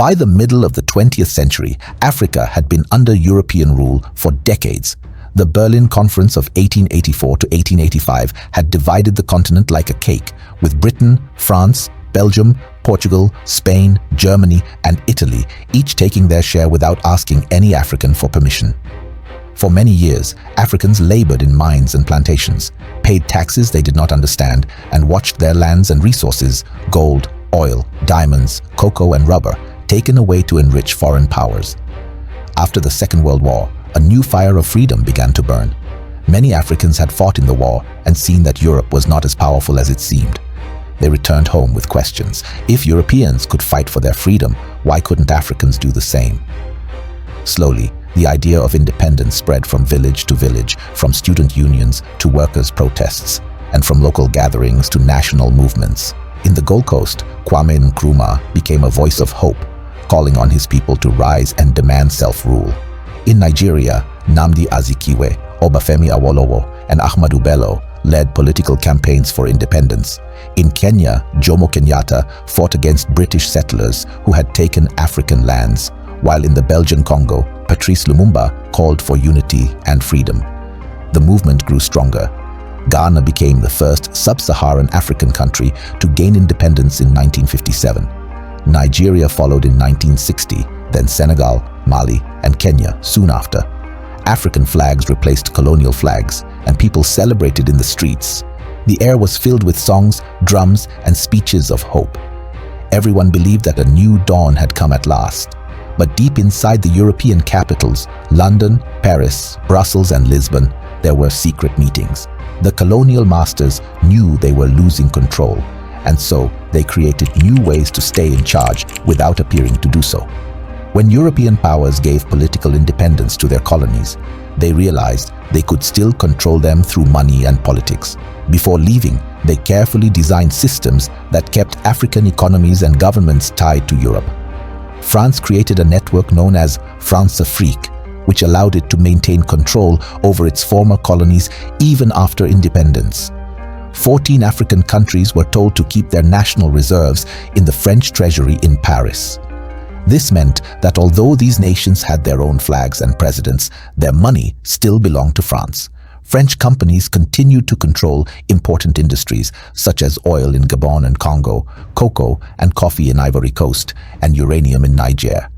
By the middle of the 20th century, Africa had been under European rule for decades. The Berlin Conference of 1884 to 1885 had divided the continent like a cake, with Britain, France, Belgium, Portugal, Spain, Germany, and Italy each taking their share without asking any African for permission. For many years, Africans labored in mines and plantations, paid taxes they did not understand, and watched their lands and resources, gold, oil, diamonds, cocoa, and rubber, taken away to enrich foreign powers. After the Second World War, a new fire of freedom began to burn. Many Africans had fought in the war and seen that Europe was not as powerful as it seemed. They returned home with questions. If Europeans could fight for their freedom, why couldn't Africans do the same? Slowly, the idea of independence spread from village to village, from student unions to workers' protests, and from local gatherings to national movements. In the Gold Coast, Kwame Nkrumah became a voice of hope, calling on his people to rise and demand self-rule. In Nigeria, Nnamdi Azikiwe, Obafemi Awolowo, and Ahmadu Bello led political campaigns for independence. In Kenya, Jomo Kenyatta fought against British settlers who had taken African lands, while in the Belgian Congo, Patrice Lumumba called for unity and freedom. The movement grew stronger. Ghana became the first sub-Saharan African country to gain independence in 1957. Nigeria followed in 1960, then Senegal, Mali, and Kenya soon after. African flags replaced colonial flags, and people celebrated in the streets. The air was filled with songs, drums, and speeches of hope. Everyone believed that a new dawn had come at last. But deep inside the European capitals, London, Paris, Brussels, and Lisbon, there were secret meetings. The colonial masters knew they were losing control, and so they created new ways to stay in charge without appearing to do so. When European powers gave political independence to their colonies, they realized they could still control them through money and politics. Before leaving, they carefully designed systems that kept African economies and governments tied to Europe. France created a network known as Françafrique, which allowed it to maintain control over its former colonies even after independence. 14 African countries were told to keep their national reserves in the French treasury in Paris. This meant that although these nations had their own flags and presidents, their money still belonged to France. French companies continued to control important industries such as oil in Gabon and Congo, cocoa and coffee in Ivory Coast, and uranium in Niger.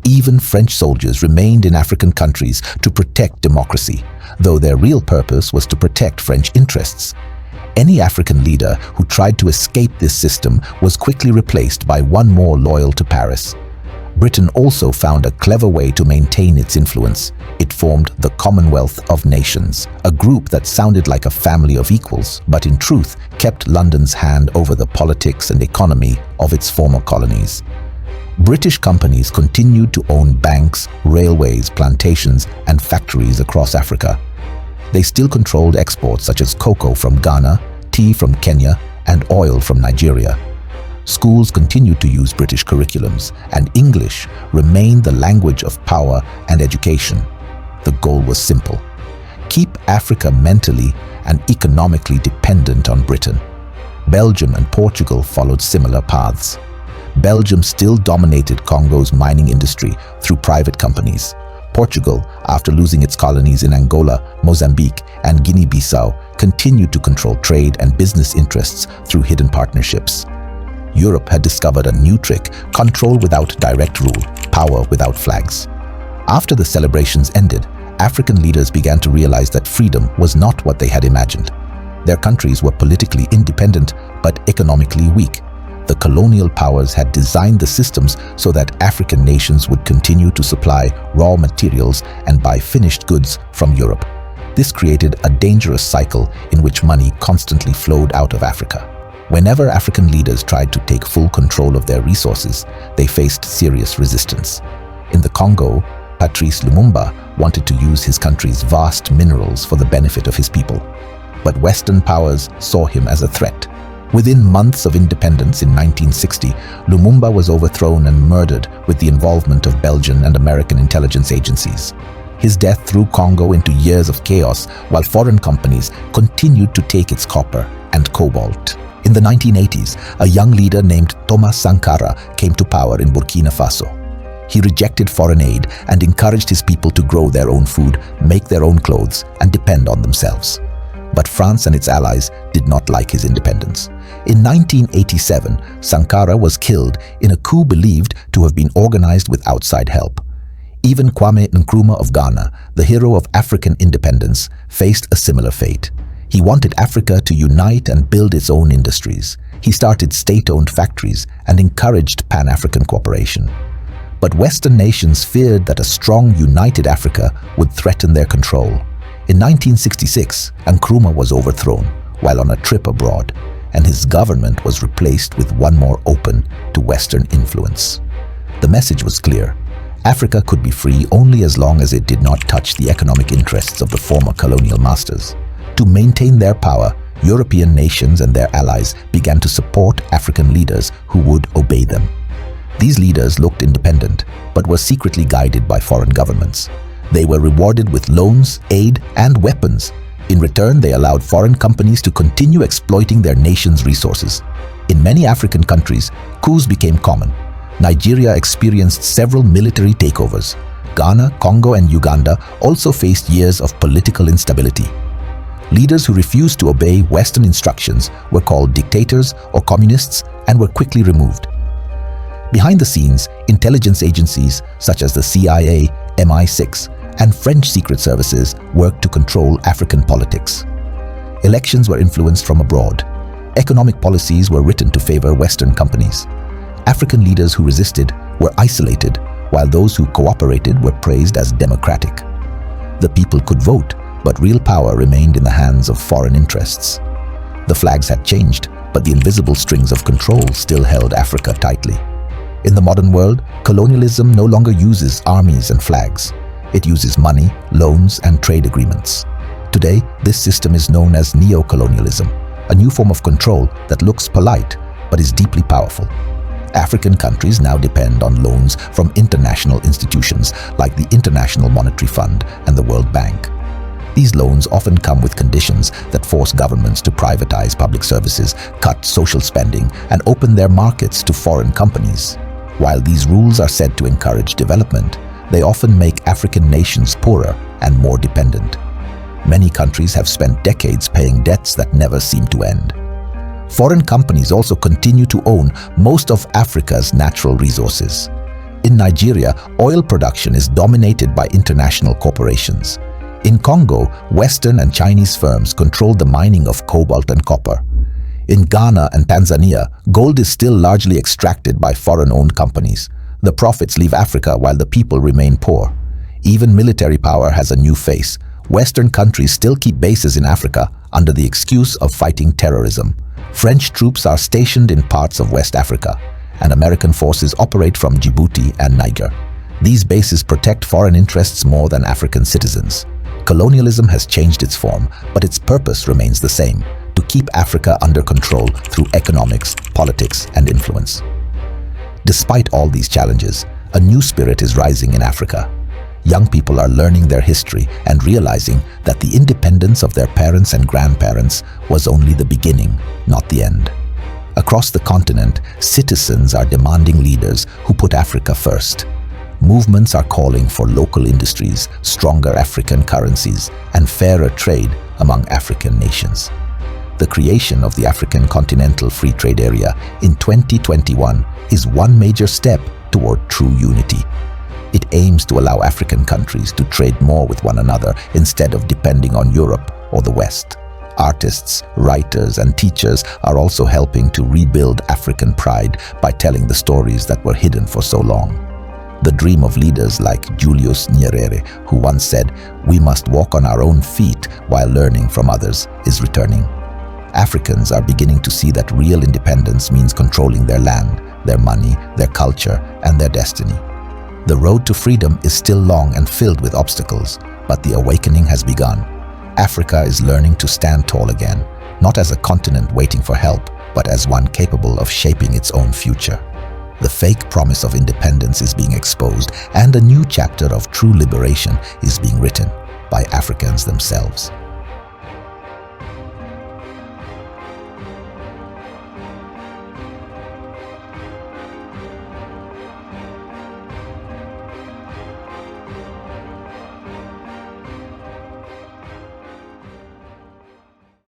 Even French soldiers remained in African countries to protect democracy, though their real purpose was to protect French interests. Any African leader who tried to escape this system was quickly replaced by one more loyal to Paris. Britain also found a clever way to maintain its influence. It formed the Commonwealth of Nations, a group that sounded like a family of equals, but in truth kept London's hand over the politics and economy of its former colonies. British companies continued to own banks, railways, plantations, and factories across Africa. They still controlled exports such as cocoa from Ghana, tea from Kenya, and oil from Nigeria. Schools continued to use British curriculums, and English remained the language of power and education. The goal was simple: keep Africa mentally and economically dependent on Britain. Belgium and Portugal followed similar paths. Belgium still dominated Congo's mining industry through private companies. Portugal, after losing its colonies in Angola, Mozambique, and Guinea-Bissau, continued to control trade and business interests through hidden partnerships. Europe had discovered a new trick: control without direct rule, power without flags. After the celebrations ended, African leaders began to realize that freedom was not what they had imagined. Their countries were politically independent but economically weak. The colonial powers had designed the systems so that African nations would continue to supply raw materials and buy finished goods from Europe. This created a dangerous cycle in which money constantly flowed out of Africa. Whenever African leaders tried to take full control of their resources, they faced serious resistance. In the Congo, Patrice Lumumba wanted to use his country's vast minerals for the benefit of his people. But Western powers saw him as a threat. Within months of independence in 1960, Lumumba was overthrown and murdered with the involvement of Belgian and American intelligence agencies. His death threw Congo into years of chaos, while foreign companies continued to take its copper and cobalt. In the 1980s, a young leader named Thomas Sankara came to power in Burkina Faso. He rejected foreign aid and encouraged his people to grow their own food, make their own clothes, and depend on themselves. But France and its allies did not like his independence. In 1987, Sankara was killed in a coup believed to have been organized with outside help. Even Kwame Nkrumah of Ghana, the hero of African independence, faced a similar fate. He wanted Africa to unite and build its own industries. He started state-owned factories and encouraged Pan-African cooperation. But Western nations feared that a strong, united Africa would threaten their control. In 1966, Nkrumah was overthrown while on a trip abroad, and his government was replaced with one more open to Western influence. The message was clear. Africa could be free only as long as it did not touch the economic interests of the former colonial masters. To maintain their power, European nations and their allies began to support African leaders who would obey them. These leaders looked independent, but were secretly guided by foreign governments. They were rewarded with loans, aid, and weapons. In return, they allowed foreign companies to continue exploiting their nation's resources. In many African countries, coups became common. Nigeria experienced several military takeovers. Ghana, Congo, and Uganda also faced years of political instability. Leaders who refused to obey Western instructions were called dictators or communists and were quickly removed. Behind the scenes, intelligence agencies such as the CIA, MI6, and French secret services worked to control African politics. Elections were influenced from abroad. Economic policies were written to favor Western companies. African leaders who resisted were isolated, while those who cooperated were praised as democratic. The people could vote, but real power remained in the hands of foreign interests. The flags had changed, but the invisible strings of control still held Africa tightly. In the modern world, colonialism no longer uses armies and flags. It uses money, loans, and trade agreements. Today, this system is known as neo-colonialism, a new form of control that looks polite but is deeply powerful. African countries now depend on loans from international institutions like the International Monetary Fund and the World Bank. These loans often come with conditions that force governments to privatize public services, cut social spending, and open their markets to foreign companies. While these rules are said to encourage development, they often make African nations poorer and more dependent. Many countries have spent decades paying debts that never seem to end. Foreign companies also continue to own most of Africa's natural resources. In Nigeria, oil production is dominated by international corporations. In Congo, Western and Chinese firms control the mining of cobalt and copper. In Ghana and Tanzania, gold is still largely extracted by foreign-owned companies. The profits leave Africa while the people remain poor. Even military power has a new face. Western countries still keep bases in Africa under the excuse of fighting terrorism. French troops are stationed in parts of West Africa, and American forces operate from Djibouti and Niger. These bases protect foreign interests more than African citizens. Colonialism has changed its form, but its purpose remains the same: to keep Africa under control through economics, politics, and influence. Despite all these challenges, a new spirit is rising in Africa. Young people are learning their history and realizing that the independence of their parents and grandparents was only the beginning, not the end. Across the continent, citizens are demanding leaders who put Africa first. Movements are calling for local industries, stronger African currencies, and fairer trade among African nations. The creation of the African Continental Free Trade Area in 2021 is one major step toward true unity. It aims to allow African countries to trade more with one another instead of depending on Europe or the West. Artists, writers, and teachers are also helping to rebuild African pride by telling the stories that were hidden for so long. The dream of leaders like Julius Nyerere, who once said, "We must walk on our own feet while learning from others," is returning. Africans are beginning to see that real independence means controlling their land, their money, their culture, and their destiny. The road to freedom is still long and filled with obstacles, but the awakening has begun. Africa is learning to stand tall again, not as a continent waiting for help, but as one capable of shaping its own future. The fake promise of independence is being exposed, and a new chapter of true liberation is being written by Africans themselves.